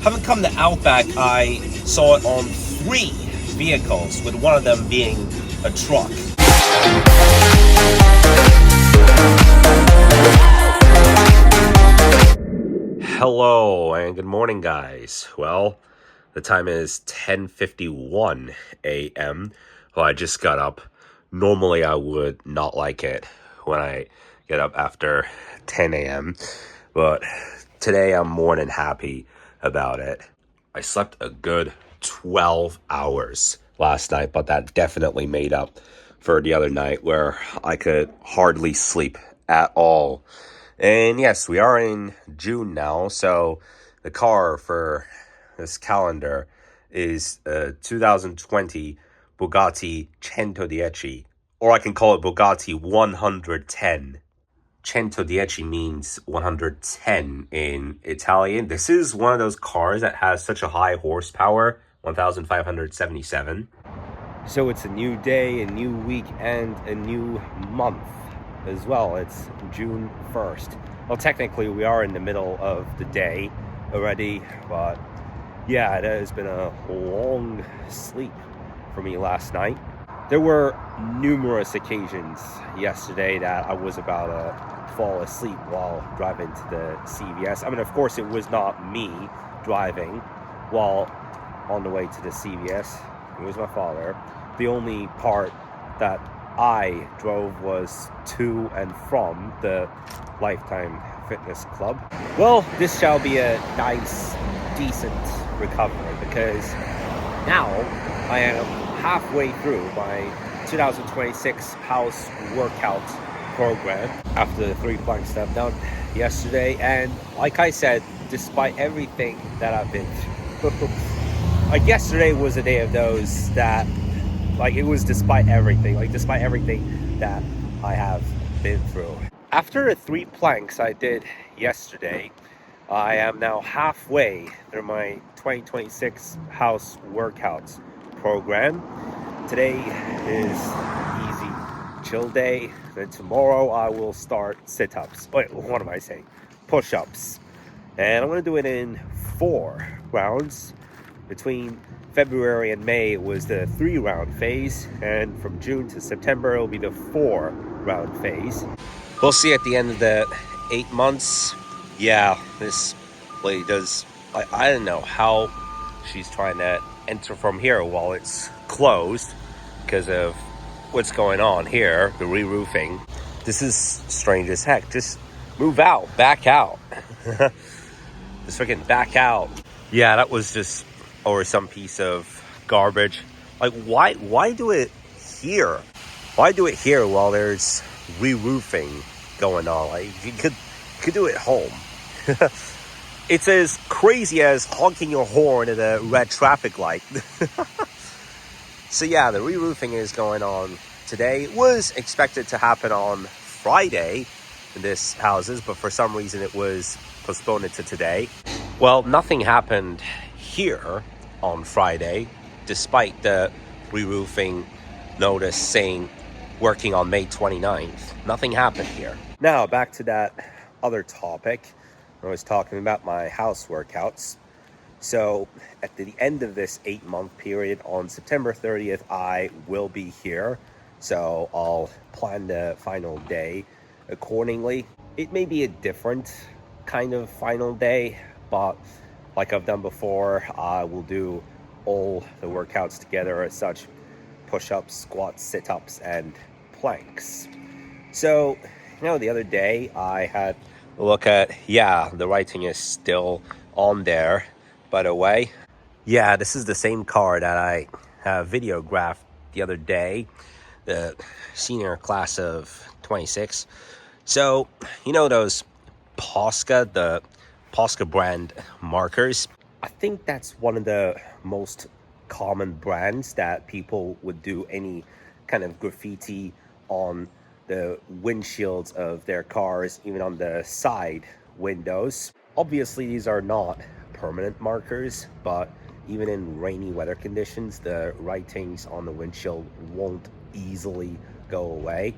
Having come to Outback, I saw it on 3 vehicles, with one of them being a truck. Hello and good morning, guys. Well, the time is 10:51 a.m. Well, I just got up. Normally, I would not like it when I get up after 10 a.m., but today I'm more than happy about it. I slept a good 12 hours last night, but that definitely made up for the other night where I could hardly sleep at all. And yes, we are in June now, so the car for this calendar is a 2020 Bugatti 110, or I can call it Bugatti 110. 110 means 110 in Italian. This is one of those cars that has such a high horsepower, 1,577. So it's a new day, a new week, and a new month as well. It's June 1st. Well, technically we are in the middle of the day already, but yeah, it has been a long sleep for me last night. There were numerous occasions yesterday that I was about to fall asleep while driving to the CVS. I mean, of course, it was not me driving while on the way to the CVS. It was my father. The only part that I drove was to and from the Lifetime Fitness Club. Well, this shall be a nice, decent recovery because now I am halfway through my 2026 house workout program after the 3 planks that I've done yesterday. And like I said, despite everything that I've been through, like yesterday was a day of those that, like, it was despite everything that I have been through. After the 3 planks I did yesterday, I am now halfway through my 2026 house workouts program. Today is easy, chill day. Then tomorrow I will start sit-ups. Wait, what am I saying? Push-ups. And I'm going to do it in 4 rounds. Between February and May, it was the 3-round phase. And from June to September, it'll be the 4-round phase. We'll see at the end of the 8 months. Yeah, this lady does... I don't know how she's trying to enter from here while it's closed because of what's going on here, the re-roofing. This is strange as heck. Just move out, back out. Just freaking back out. Yeah, that was just over some piece of garbage. Like, why do it here? Why do it here while there's re-roofing going on? Like, you could do it at home. It's as crazy as honking your horn at a red traffic light. So yeah, the re-roofing is going on today. It was expected to happen on Friday in this houses, but for some reason it was postponed to today. Well, nothing happened here on Friday, despite the re-roofing notice saying working on May 29th. Nothing happened here. Now, back to that other topic. I was talking about my house workouts. So at the end of this 8-month period on September 30th, I will be here. So I'll plan the final day accordingly. It may be a different kind of final day, but like I've done before, I will do all the workouts together as such: push-ups, squats, sit-ups, and planks. So, the other day I had a look at, the writing is still on there, by the way. Yeah, this is the same car that I videographed the other day, the senior class of 26. So, those Posca, the Posca brand markers? I think that's one of the most common brands that people would do any kind of graffiti on the windshields of their cars, even on the side windows. Obviously, these are not permanent markers, but even in rainy weather conditions, the writings on the windshield won't easily go away.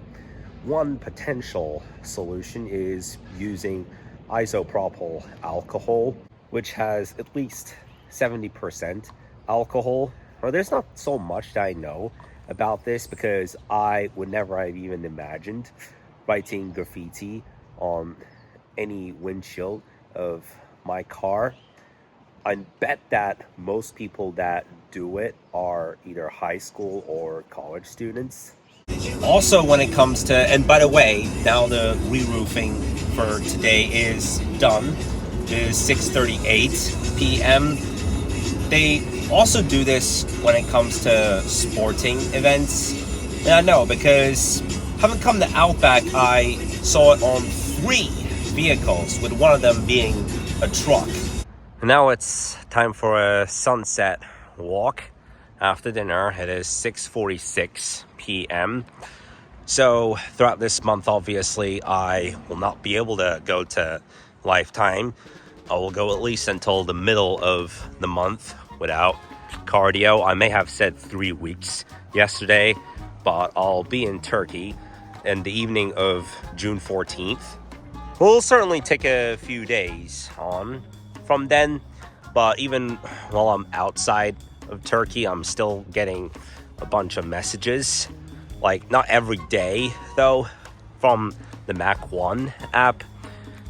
One potential solution is using isopropyl alcohol which has at least 70% alcohol. Or there's not so much that I know about this because I would never have even imagined writing graffiti on any windshield of my car. I bet that most people that do it are either high school or college students. Also, when it comes to, and by the way, now the re-roofing for today is done. It is 6:38 p.m. They also do this when it comes to sporting events. And I know because having come to Outback, I saw it on 3 vehicles, with one of them being a truck. Now it's time for a sunset walk after dinner. It is 6:46 p.m. So throughout this month, obviously, I will not be able to go to Lifetime. I will go at least until the middle of the month without cardio. I may have said 3 weeks yesterday, but I'll be in Turkey in the evening of June 14th. We'll certainly take a few days on from then, but even while I'm outside of Turkey, I'm still getting a bunch of messages. Like, not every day, though, from the Mac One app.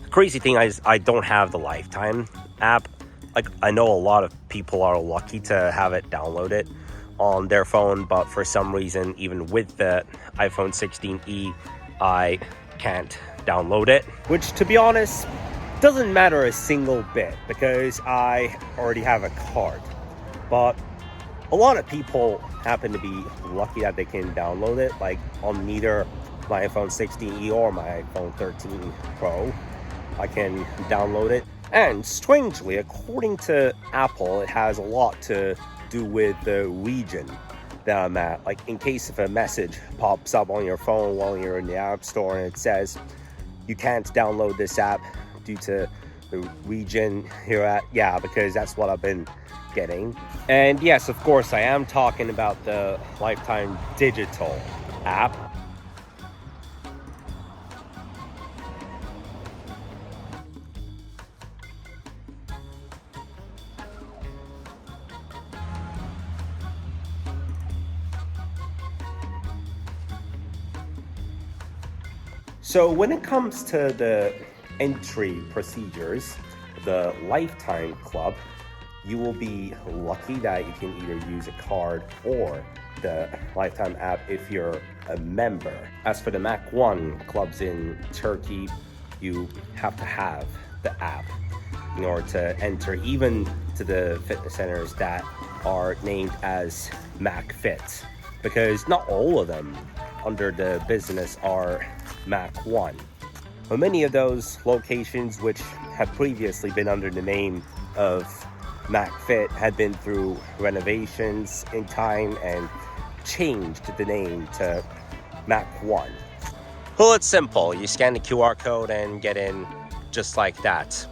The crazy thing is I don't have the Lifetime app. Like, I know a lot of people are lucky to have it downloaded on their phone, but for some reason, even with the iPhone 16e, I can't download it. Which, to be honest, doesn't matter a single bit because I already have a card. But a lot of people happen to be lucky that they can download it, like on neither my iPhone 16e or my iPhone 13 Pro. I can download it. And strangely, according to Apple, it has a lot to do with the region that I'm at. Like, in case if a message pops up on your phone while you're in the App Store and it says you can't download this app due to the region you're at. Yeah, because that's what I've been getting. And yes, of course, I am talking about the Lifetime Digital app. So when it comes to the entry procedures, the Lifetime Club, you will be lucky that you can either use a card or the Lifetime app if you're a member. As for the Mac One clubs in Turkey, you have to have the app in order to enter, even to the fitness centers that are named as Mac Fit, because not all of them under the business are Mac One. But many of those locations, which had previously been under the name of Mac Fit, had been through renovations in time and changed the name to Mac One. Well, it's simple. You scan the QR code and get in just like that.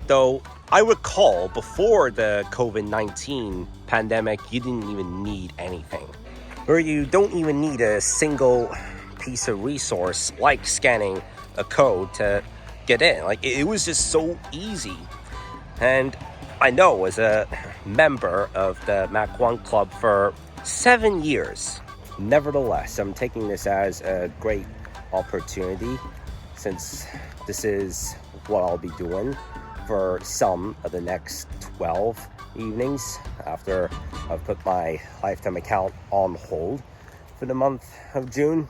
Though I recall before the COVID-19 pandemic, you didn't even need anything. Or you don't even need a single piece of resource like scanning a code to get in. Like, it was just so easy. And I know as a member of the Mac One Club for 7 years. Nevertheless, I'm taking this as a great opportunity, since this is what I'll be doing for some of the next 12 evenings after I've put my Lifetime account on hold for the month of June.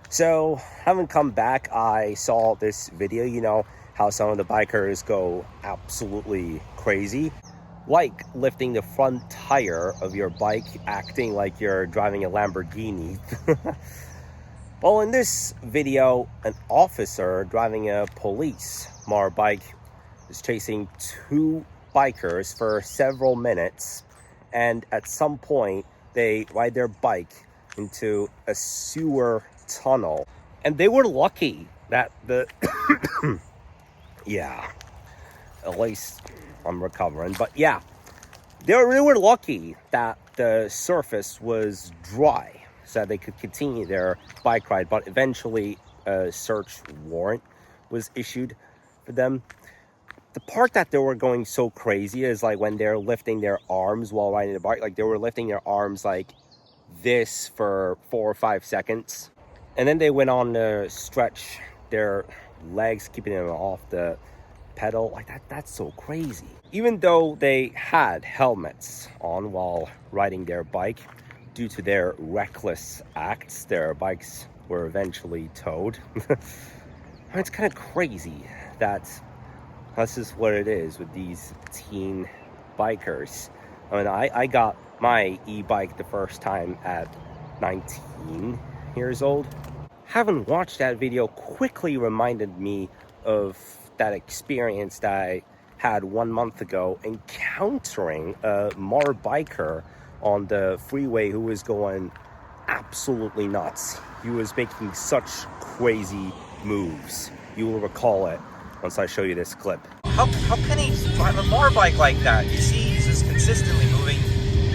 So, having come back, I saw this video, you know, how some of the bikers go absolutely crazy, like lifting the front tire of your bike, acting like you're driving a Lamborghini. Well, in this video, an officer driving a police motorbike is chasing 2 bikers for several minutes, and at some point they ride their bike into a sewer tunnel, and they were lucky that the yeah, at least I'm recovering, but yeah, they were lucky that the surface was dry so that they could continue their bike ride. But eventually a search warrant was issued for them. the part that they were going so crazy is like when they're lifting their arms while riding the bike. Like they were lifting their arms like this for 4 or 5 seconds. And then they went on to stretch their legs, keeping them off the pedal. Like that's so crazy. Even though they had helmets on while riding their bike, due to their reckless acts, their bikes were eventually towed. It's kind of crazy that this is what it is with these teen bikers. I mean, I got my e-bike the first time at 19 years old. Having watched that video quickly reminded me of that experience that I had 1 month ago encountering a Mar biker on the freeway who was going absolutely nuts. He was making such crazy moves. You will recall it once I show you this clip. How can he drive a motorbike like that? You see, he's just consistently moving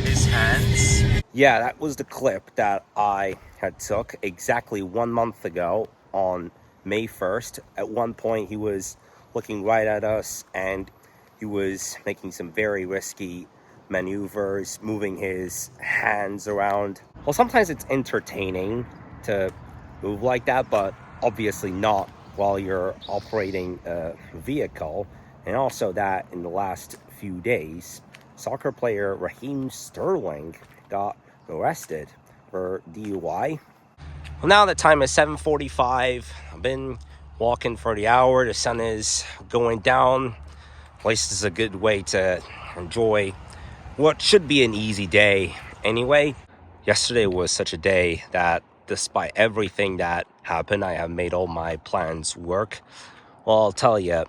his hands. Yeah, that was the clip that I had took exactly 1 month ago on May 1st. At one point, he was looking right at us and he was making some very risky maneuvers, moving his hands around. Well, sometimes it's entertaining to move like that, but obviously not while you're operating a vehicle. And also that in the last few days, soccer player Raheem Sterling got arrested for DUI. Well, now the time is 7:45. I've been walking for the hour. The sun is going down. This is a good way to enjoy what should be an easy day anyway. Yesterday was such a day that despite everything that happened, I have made all my plans work. Well, I'll tell you,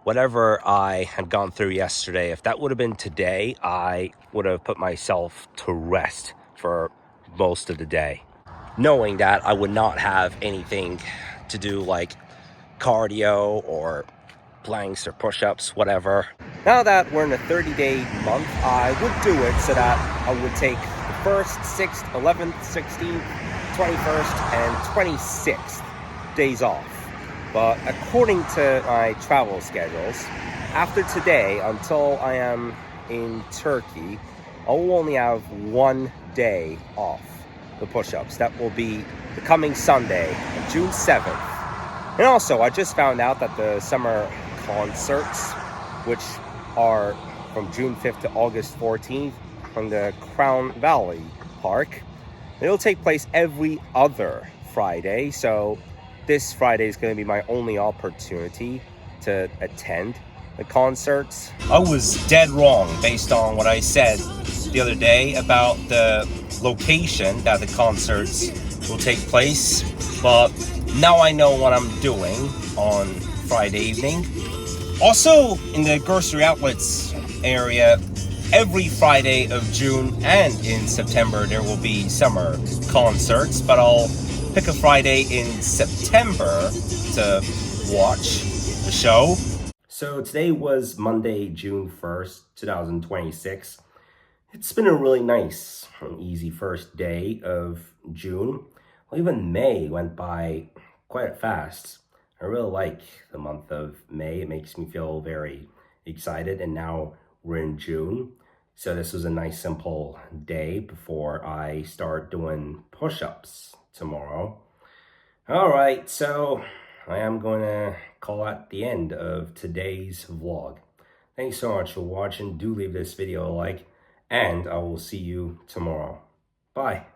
whatever I had gone through yesterday, if that would have been today, I would have put myself to rest for most of the day, knowing that I would not have anything to do like cardio or planks or push-ups, whatever. Now that we're in a 30-day month, I would do it so that I would take the 1st, 6th, 11th, 16th, 21st, and 26th days off. But according to my travel schedules, after today, until I am in Turkey, I will only have 1 day off the push-ups. That will be the coming Sunday, June 7th. And also, I just found out that the summer concerts, which are from June 5th to August 14th from the Crown Valley Park, it'll take place every other Friday. So this Friday is going to be my only opportunity to attend the concerts. I was dead wrong based on what I said the other day about the location that the concerts will take place, but now I know what I'm doing on Friday evening. Also, in the grocery outlets area, every Friday of June and in September there will be summer concerts, but I'll pick a Friday in September to watch the show. So today was Monday, June 1st, 2026. It's been a really nice and easy first day of June. Well, even May went by quite fast. I really like the month of May. It makes me feel very excited, and now we're in June. So this was a nice simple day before I start doing push-ups tomorrow. All right, so I am going to call that the end of today's vlog. Thanks so much for watching. Do leave this video a like, and I will see you tomorrow. Bye.